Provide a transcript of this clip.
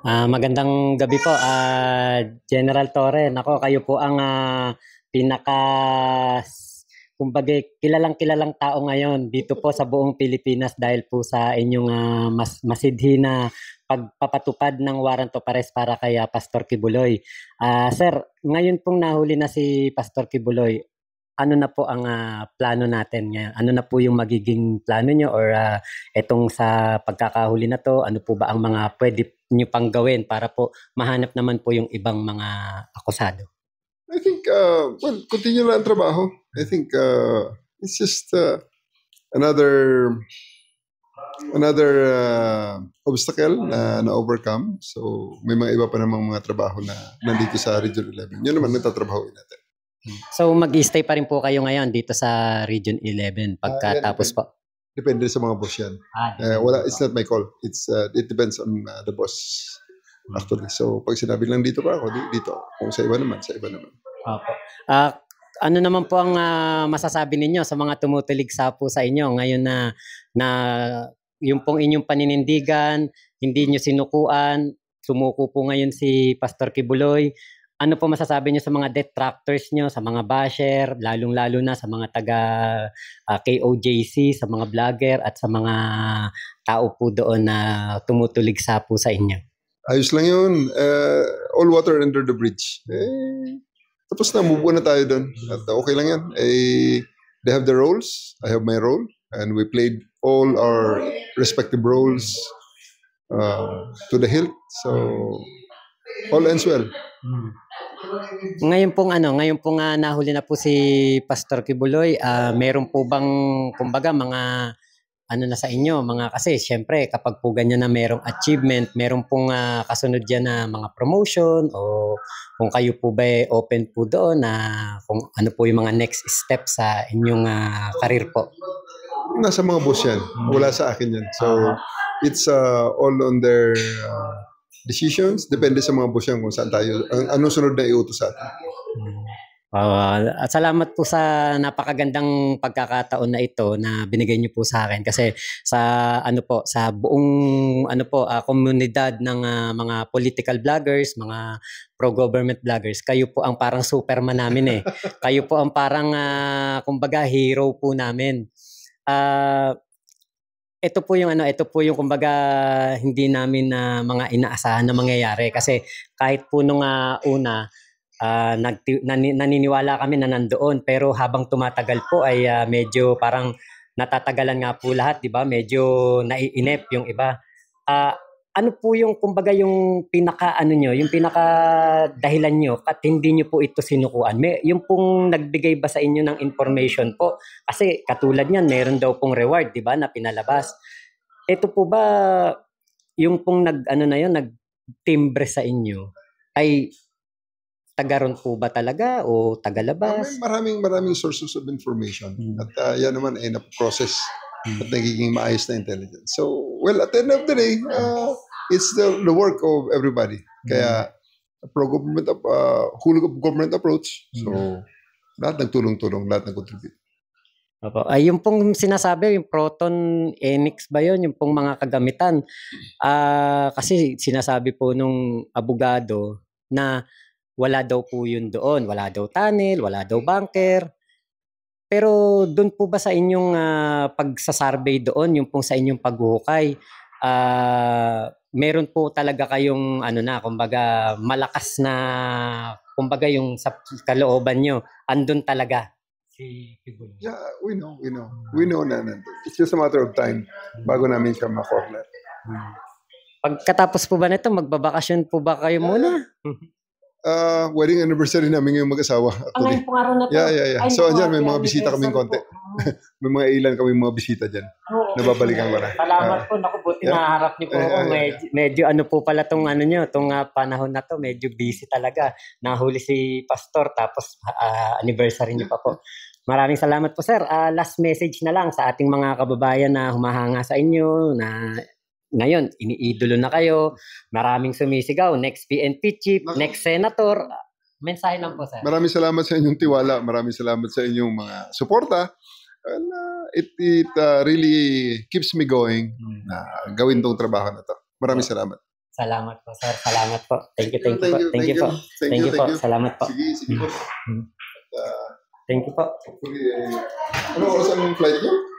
Magandang gabi po, General Torre. Nako, kayo po ang pinaka kumbaga kilalang-kilalang tao ngayon dito po sa buong Pilipinas dahil po sa inyong masidhi na pagpapatupad ng warrant of arrest para kay Pastor Kibuloy. Sir, ngayon pong nahuli na si Pastor Kibuloy, ano na po ang plano natin ngayon? Ano na po yung magiging plano nyo or etong sa pagkakahuli na to, ano po ba ang mga pwede nyo pang gawin para po mahanap naman po yung ibang mga akusado? I think, continue lang ang trabaho. I think it's just another obstacle na na-overcome. So, may mga iba pa namang mga trabaho na nandito sa Region 11. Yun naman, nagtatrabaho natin. So, mag-stay pa rin po kayo ngayon dito sa Region 11 pagkatapos po? Depende sa mga boss yan. It's not my call. It depends on the boss. Actually. So, pag sinabi lang dito pa ako, dito. Kung sa iba naman, sa iba naman. Opo. Ano naman po ang masasabi ninyo sa mga tumutuligsa po sa inyo ngayon na yung pong inyong paninindigan, hindi nyo sinukuan, sumuko po ngayon si Pastor Kibuloy. Ano po masasabi nyo sa mga detractors nyo, sa mga basher, lalong-lalo na sa mga taga KOJC, sa mga vlogger at sa mga tao po doon na tumutuligsa po sa inyo? Ayos lang yun. All water under the bridge. Tapos na, move on na tayo doon. At okay lang yan. They have their roles. I have my role. And we played all our respective roles to the hilt. So, all ends well. Ngayon pong nahuli na po si Pastor Kibuloy, meron po bang kumbaga mga ano na sa inyo, kasi syempre kapag po ganyan na merong achievement, meron pong kasunod yan na mga promotion o kung kayo po ba open po doon na kung ano po yung mga next step sa inyong career po? Nasa mga boss yan. Wala sa akin yan. So, it's all on their decisions. Depende sa mga boss yan kung saan tayo, anong sunod na iutos sa atin. At salamat po sa napakagandang pagkakataon na ito na binigay niyo po sa akin kasi sa sa buong komunidad ng mga political vloggers, mga pro-government vloggers, kayo po ang parang Superman namin eh. Kayo po ang parang kumbaga hero po namin. Ito po yung kumbaga hindi namin mga inaasahan na mangyayari kasi kahit po nung una naniniwala kami na nandoon pero habang tumatagal po ay medyo parang natatagalan nga po lahat, di ba? Medyo naiinip yung iba. Ano po yung kumbaga yung pinaka dahilan nyo at hindi nyo po ito sinukuan? Yung pong nagbigay ba sa inyo ng information po? Kasi katulad niyan, meron daw pong reward, di ba, na pinalabas. Ito po ba yung pong nagtimbre sa inyo ay tagaron po ba talaga o tagalabas? Maraming sources of information. At yan naman ay na-process at nagiging maayos na intelligence. So, well, at the end of the day, it's the work of everybody. Kaya, pro-government, hulog of government approach. So, lahat nagtulong-tulong, lahat nag-contribute. Opo. Ay, yung pong sinasabi, yung Proton Enix ba yun? Yung pong mga kagamitan. Kasi sinasabi po nung abogado na wala daw po yun doon. Wala daw tunnel, wala daw bunker. Pero doon po ba sa inyong pagsasurvey doon, yung pong sa inyong paghuhukay, meron po talaga kayong kumbaga malakas na, kumbaga yung sa kalooban nyo, andun talaga si Kibuloy? Yeah, we know. We know na nandun. It's just a matter of time bago namin siya ma-corner. Pagkatapos po ba nito, magbabakasyon po ba kayo muna? Wedding anniversary namin ngayong mag-asawa. Ngayon pong araw na to? Yeah. So, andyan, may mga bisita kaming konti. May mga ilan kaming mga bisita dyan. Nababalikan ko na. Salamat po. Naku, buti naharap niyo po ako. Medyo po pala tong panahon na to, medyo busy talaga. Nahuli si Pastor, tapos anniversary niyo pa po. Maraming salamat po, sir. Last message na lang sa ating mga kababayan na humahanga sa inyo, na ngayon, iniidolo na kayo. Maraming sumisigaw. Next PNP chief, next senator. Mensahe lang po, sir. Maraming salamat sa inyong tiwala. Maraming salamat sa inyong mga suporta. And it really keeps me going na gawin tong trabaho na to. Maraming salamat. Salamat po, sir. Salamat po. Thank you po. Thank you po. Salamat po. Sige po. Thank you po. Ano oras ang flight niyo?